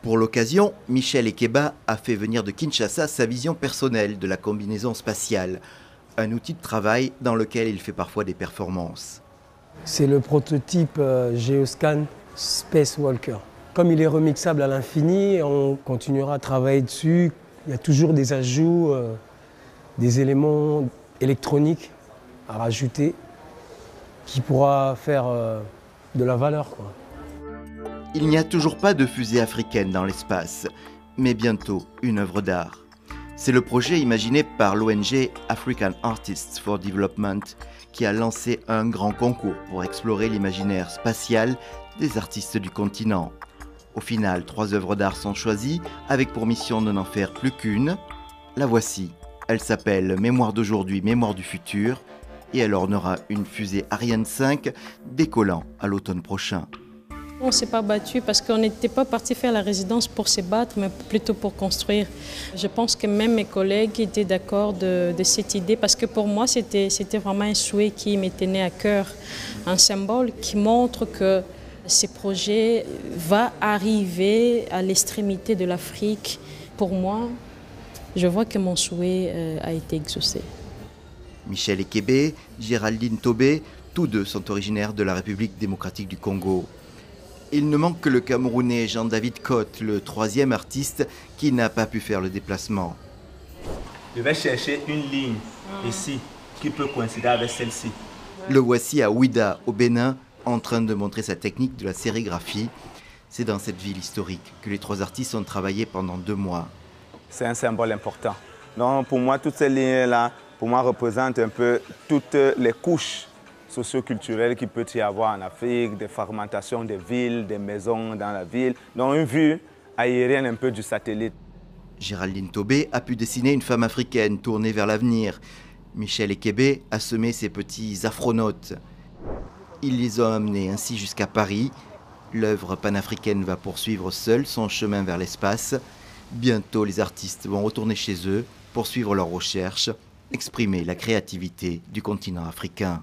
Pour l'occasion, Michel Ekeba a fait venir de Kinshasa sa vision personnelle de la combinaison spatiale, un outil de travail dans lequel il fait parfois des performances. C'est le prototype Geoscan Spacewalker. Comme il est remixable à l'infini, on continuera à travailler dessus. Il y a toujours des ajouts, des éléments électroniques à rajouter qui pourra faire de la valeur, quoi. Il n'y a toujours pas de fusée africaine dans l'espace, mais bientôt une œuvre d'art. C'est le projet imaginé par l'ONG African Artists for Development qui a lancé un grand concours pour explorer l'imaginaire spatial des artistes du continent. Au final, 3 œuvres d'art sont choisies avec pour mission de n'en faire plus qu'une. La voici. Elle s'appelle Mémoire d'aujourd'hui, Mémoire du futur et elle ornera une fusée Ariane 5 décollant à l'automne prochain. On ne s'est pas battu parce qu'on n'était pas parti faire la résidence pour se battre, mais plutôt pour construire. Je pense que même mes collègues étaient d'accord de cette idée parce que pour moi, c'était vraiment un souhait qui me tenait à cœur. Un symbole qui montre que ce projet va arriver à l'extrémité de l'Afrique. Pour moi, je vois que mon souhait a été exaucé. Michel Ekeba, Géraldine Tobé, tous deux sont originaires de la République démocratique du Congo. Il ne manque que le Camerounais Jean-David Cotte, le 3e artiste qui n'a pas pu faire le déplacement. Je vais chercher une ligne ici qui peut coïncider avec celle-ci. Le voici à Ouida, au Bénin, en train de montrer sa technique de la sérigraphie. C'est dans cette ville historique que les 3 artistes ont travaillé pendant 2 mois. C'est un symbole important. Donc pour moi, toutes ces lignes-là, pour moi, représentent un peu toutes les couches socio-culturelles qu'il peut y avoir en Afrique, des fragmentations des villes, des maisons dans la ville. Donc une vue aérienne un peu du satellite. Géraldine Tobé a pu dessiner une femme africaine tournée vers l'avenir. Michel Ekeba a semé ses petits afronautes. Ils les ont amenés ainsi jusqu'à Paris. L'œuvre panafricaine va poursuivre seule son chemin vers l'espace. Bientôt, les artistes vont retourner chez eux, poursuivre leurs recherches, exprimer la créativité du continent africain.